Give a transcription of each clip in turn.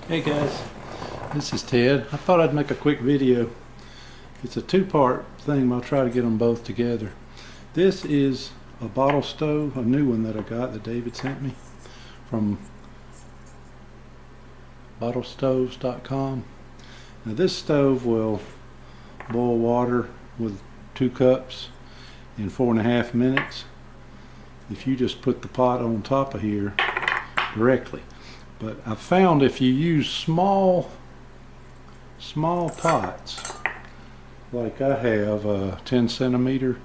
Hey guys, this is Ted. I thought I'd make a quick video. It's a two-part thing, but I'll try to get them both together. This is a bottle stove, a new one that I got that David sent me from bottlestoves.com. Now this stove will boil water with 2 cups in 4.5 minutes if you just put the pot on top of here directly. But I found if you use small pots, like I have a 10 centimeter,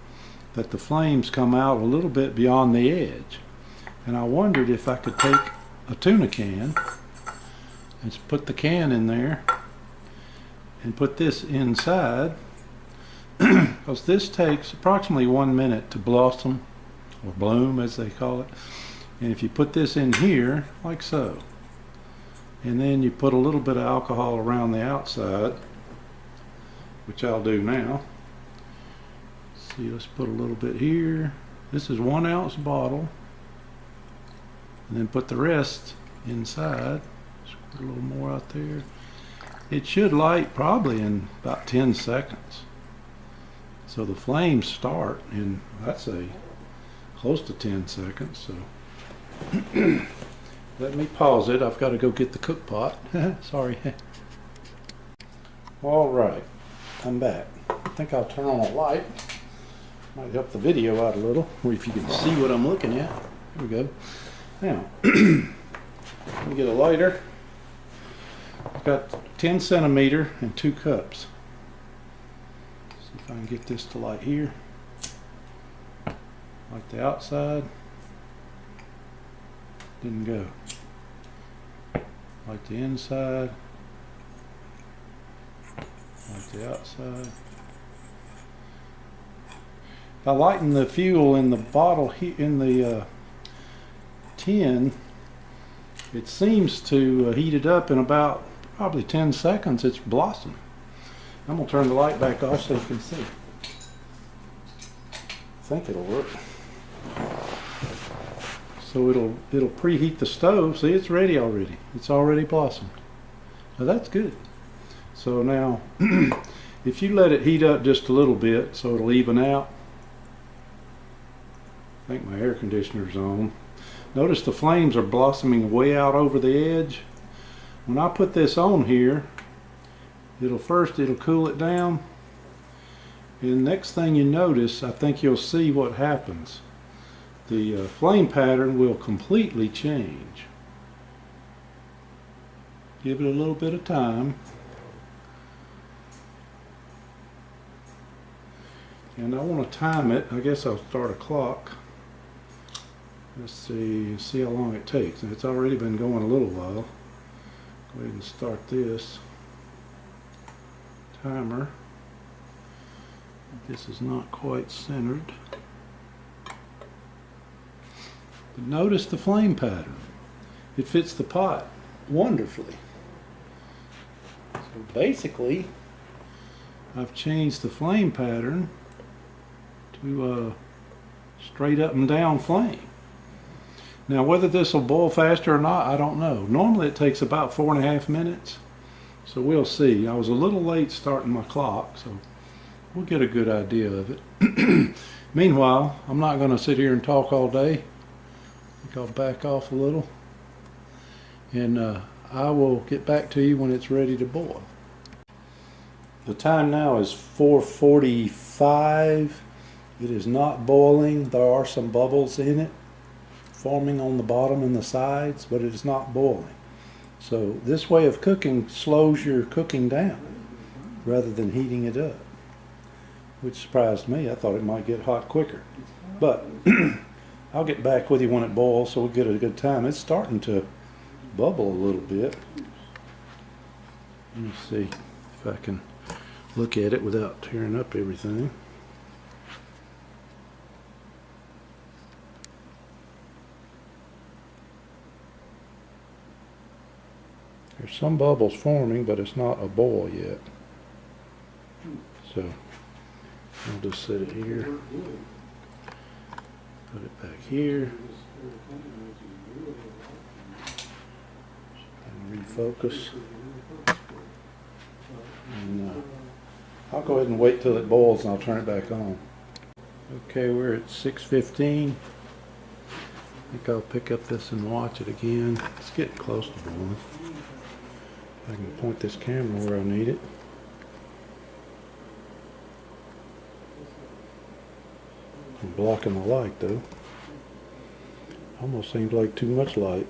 that the flames come out a little bit beyond the edge. And I wondered if I could take a tuna can and put the can in there and put this inside, because this takes approximately 1 minute to blossom, or bloom as they call it. And if you put this in here like so, and then you put a little bit of alcohol around the outside, which I'll do now. See, let's put a little bit here. This is 1 ounce bottle, and then put the rest inside. Just put a little more out there. It should light probably in about 10 seconds. So the flames start in, I'd say, close to 10 seconds. So let me pause it. I've got to go get the cook pot. Sorry. All right, I'm back. I think I'll turn on a light. Might help the video out a little, or if you can see what I'm looking at. Here we go. Now, let me get a lighter. I've got 10 centimeter and 2 cups. See if I can get this to light here. Light the outside. Didn't go. Light the inside. Light the outside. By lighting the fuel in the bottle, in the tin, it seems to heat it up in about probably 10 seconds. It's blossom. I'm gonna turn the light back off so you can see. I think it'll work. So it'll preheat the stove. See, it's ready already. It's already blossomed. Now that's good. So now, if you let it heat up just a little bit so it'll even out. I think my air conditioner's on. Notice the flames are blossoming way out over the edge. When I put this on here, it'll cool it down. And next thing you notice, I think you'll see what happens. The flame pattern will completely change. Give it a little bit of time. And I want to time it. I guess I'll start a clock. Let's see how long it takes. It's already been going a little while. Go ahead and start this timer. This is not quite centered. But notice the flame pattern. It fits the pot wonderfully. So basically, I've changed the flame pattern to a straight up and down flame. Now whether this will boil faster or not, I don't know. Normally it takes about 4.5 minutes. So we'll see. I was a little late starting my clock, so we'll get a good idea of it. Meanwhile, I'm not going to sit here and talk all day. I think I'll back off a little, and I will get back to you when it's ready to boil. The time now is 4:45. It is not boiling. There are some bubbles in it forming on the bottom and the sides, but it is not boiling. So this way of cooking slows your cooking down rather than heating it up, which surprised me. I thought it might get hot quicker, but I'll get back with you when it boils so we'll get a good time. It's starting to bubble a little bit. Let me see if I can look at it without tearing up everything. There's some bubbles forming, but it's not a boil yet. So I'll just set it here. Put it back here. And focus. And I'll go ahead and wait till it boils and I'll turn it back on. Okay, we're at 6:15. I think I'll pick up this and watch it again. It's getting close to boiling. I can point this camera where I need it. I'm blocking the light though. Almost seems like too much light.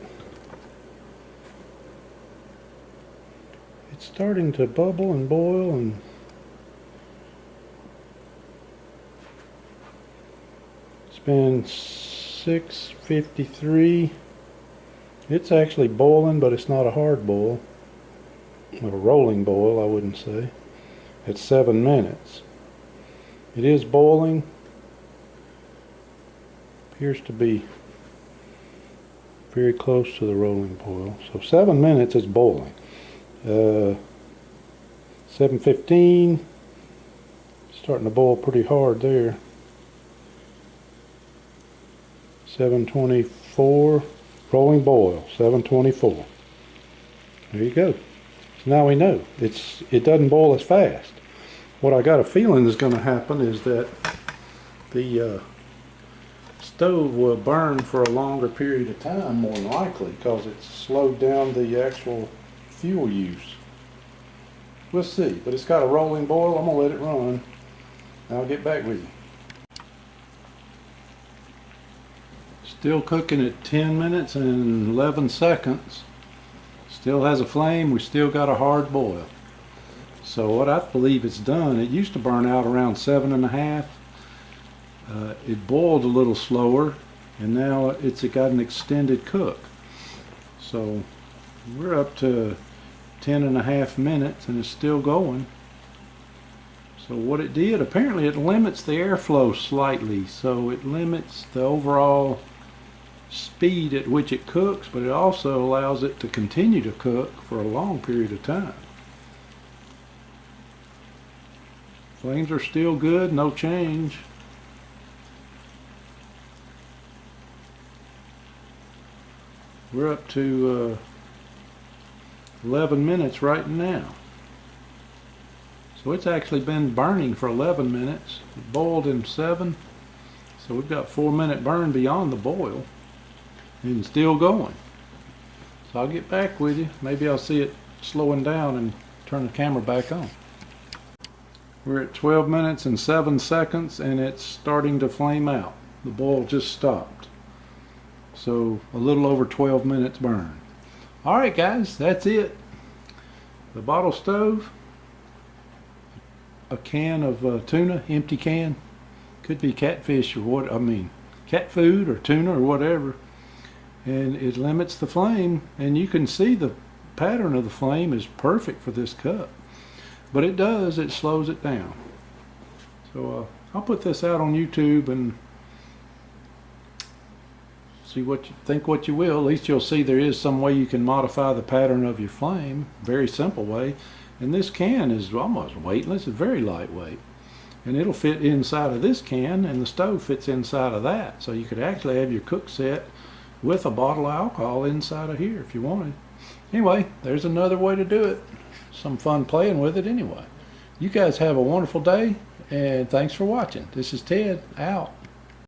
It's starting to bubble and boil, and it's been 6:53. It's actually boiling, but it's not a hard boil. A rolling boil, I wouldn't say. It's 7 minutes. It is boiling. Appears to be very close to the rolling boil. So 7 minutes is boiling. 7:15. Starting to boil pretty hard there. 7:24. Rolling boil. 7:24. There you go. So now we know it doesn't boil as fast. What I got a feeling is going to happen is that the stove will burn for a longer period of time, more than likely, because it's slowed down the actual fuel use. We'll see, but it's got a rolling boil. I'm gonna let it run and I'll get back with you. Still cooking at 10 minutes and 11 seconds. Still has a flame. We still got a hard boil. So what I believe it's done, it used to burn out around 7.5. It boiled a little slower, and now it's got an extended cook. So we're up to 10.5 minutes and it's still going. So what it did, apparently it limits the airflow slightly, so it limits the overall speed at which it cooks, but it also allows it to continue to cook for a long period of time. Flames are still good, no change. We're up to 11 minutes right now. So it's actually been burning for 11 minutes. It boiled in 7. So we've got 4-minute burn beyond the boil. And still going. So I'll get back with you. Maybe I'll see it slowing down and turn the camera back on. We're at 12 minutes and 7 seconds and it's starting to flame out. The boil just stopped. So a little over 12 minutes burn. Alright guys, that's it. The bottle stove, a can of tuna, empty can, could be catfish or cat food or tuna or whatever, and it limits the flame, and you can see the pattern of the flame is perfect for this cup, but it slows it down. So I'll put this out on YouTube and see what you think, what you will. At least you'll see there is some way you can modify the pattern of your flame. Very simple way. And this can is almost weightless. It's very lightweight. And it'll fit inside of this can, and the stove fits inside of that. So you could actually have your cook set with a bottle of alcohol inside of here if you wanted. Anyway, there's another way to do it. Some fun playing with it anyway. You guys have a wonderful day, and thanks for watching. This is Ted, out.